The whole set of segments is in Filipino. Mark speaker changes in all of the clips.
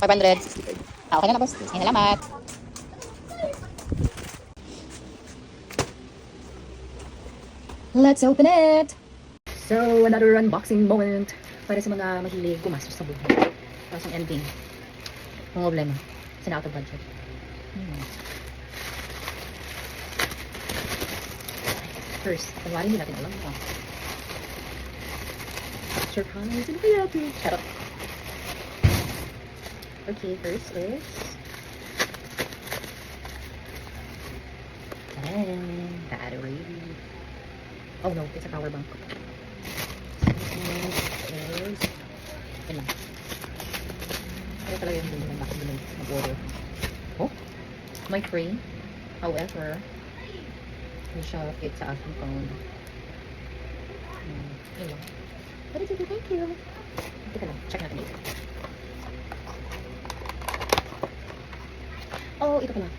Speaker 1: 563. Okay na boss. Sige, salamat. Let's open it! So, another unboxing moment para sa mga mahilig gumastos sa buhay. Tapos ang ending, ang problema, sina out of budget. First, kunwari hindi natin alam. Surprise! Ano kaya ito? Charot. Okay, first is... battery. Oh no, it's a power bank. Second is... Yan lang. Kaya talaga yung hindi lang bakit mag-order. Oh, my free. However, hindi siya fit sa aking phone. Yan lang. But it's okay, thank you. Teka lang, check natin dito. Oh, ito pala.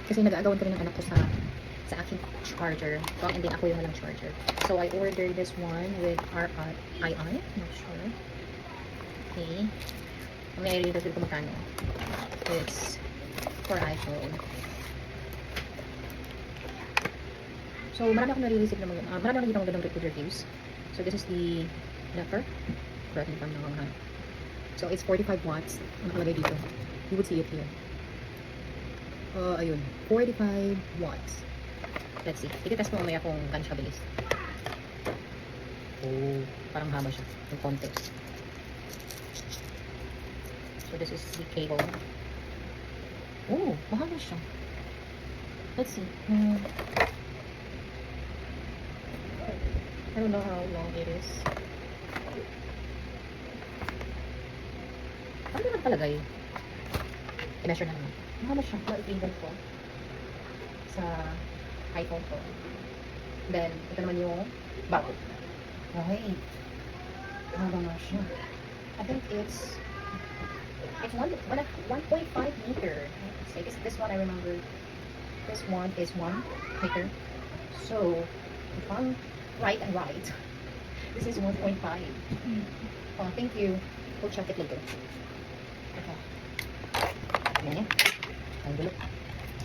Speaker 1: Kasi nag-aagawan ko rin ng anak ko sa aking charger. So, and then ako yung walang charger. So, I ordered this one with RRII. Not sure. Okay. May i-read ko magkano. It's for iPhone. So, marami akong nare-receive ng mga, marami akong nakita ng ganong reviews. So, this is the adapter. Correct me if I'm wrong, ha? So, it's 45 watts. Ang nakalagay dito. You would see it here. Ayun. 45 watts. Let's see. I-test mo mamaya kung gaano siya bilis. Oh, parang haba siya. Yung konti. So, this is the cable. Oh, mahaba siya. Let's see. I don't know how long it is. Ano naman palagay? I-measure na naman. Mahaba siya. Ma-i-cable ko sa iPhone ko. Then, ito naman yung bago. Okay. Mahaba nga siya. I think it's 1.5 meter. This one I remember. This one is 1 meter. So, if I'm right, this is 1.5. Oh, thank you. We'll check it later. Okay. Ayan. Ang gulo.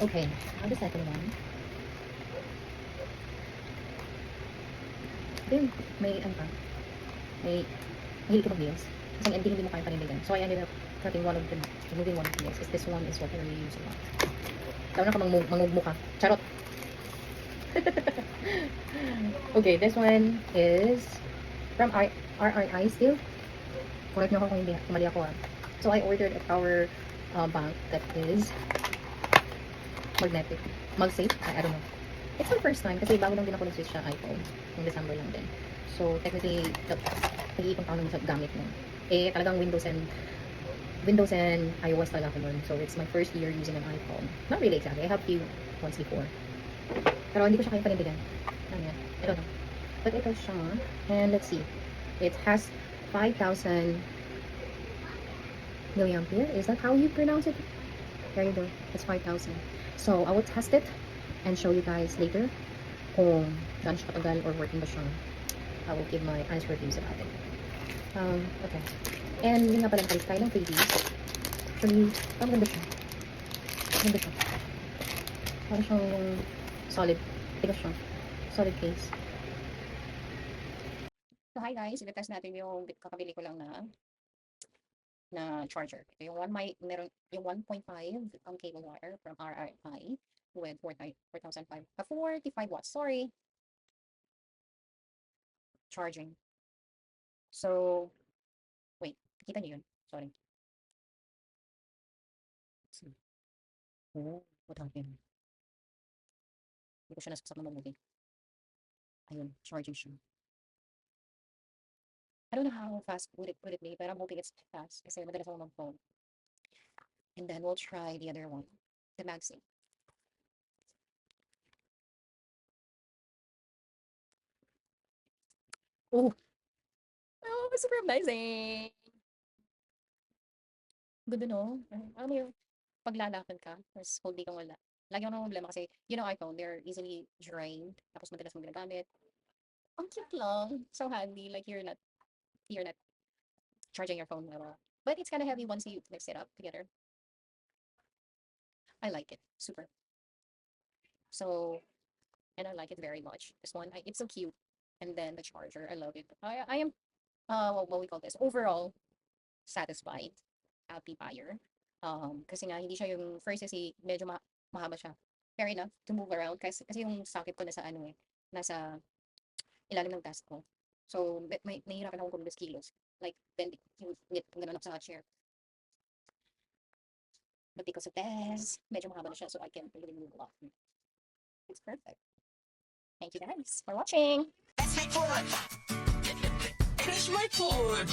Speaker 1: Okay. Now the second one. Then, may ano pa? May mahilig ka mag-nails. Kasi ang ending hindi mo kaya panindigan. So, I ended up cutting one of them. Removing one of the nails. This one is what I really use a lot. Tawag na ka mangugmuka. Charot! Okay, this one is from RRI still. Correct nyo ako kung hindi. Kumali ako. So, I ordered a power bank that is magnetic. Mag-safe? I don't know. It's my first time kasi bago lang din ako nag-switch sa iPhone. Noong December lang din. So, technically, nag-iipang taon sa gamit mo. Eh, talagang Windows and iOS talaga ako nun. So, it's my first year using an iPhone. Not really exactly. I have few once before. Pero hindi ko siya kayang panindigan. Ano yan? I don't know. But ito siya. And let's see. It has 5,000 milliampere. Is that how you pronounce it? There you go. It's 5,000. So, I will test it and show you guys later kung gaano siya katagal or working ba siya. I will give my honest reviews about it. Okay. And yun nga pala, tayo ng freebies. Actually, maganda siya. Maganda siya. Parang siyang solid. Tigas siya. Solid case. So, hi guys. I-test natin yung kakabili ko lang na charger. Ito yung 1.5 cable wire from RRI with 4,500 45 watts. Sorry. Charging. So, wait. Kita niyo yun? Sorry. Let's see. Oh, what happened? Hindi ko siya nasaksak na mabuti. Ayun, charging siya. I don't know how fast would it be, but I'm hoping it's fast kasi madalas ako mag-phone. And then we'll try the other one, the MagSafe. Oh, super amazing! Good no? Alam mo yung paglalakad ka, tapos holding kang wala. Lagi ako ng problema kasi, iPhone, they're easily drained, tapos madalas mong ginagamit. Ang cute lang. So handy, like you're not charging your phone. But it's kind of heavy once you mix it up together. I like it. Super. So, and I like it very much. This one, it's so cute. And then the charger, I love it. I am, what we call this, overall satisfied, happy buyer. Kasi nga, hindi siya yung first kasi medyo mahaba siya. Fair enough to move around kasi yung socket ko nasa ano eh, nasa ilalim ng desk ko. So, may nahihirapan akong kumilos kilos. Like, bend, yung ganun ako sa chair. But because of this, medyo mahaba na siya, so I can really move a lot. It's perfect. Thank you guys for watching.
Speaker 2: That's my food. Finish my food.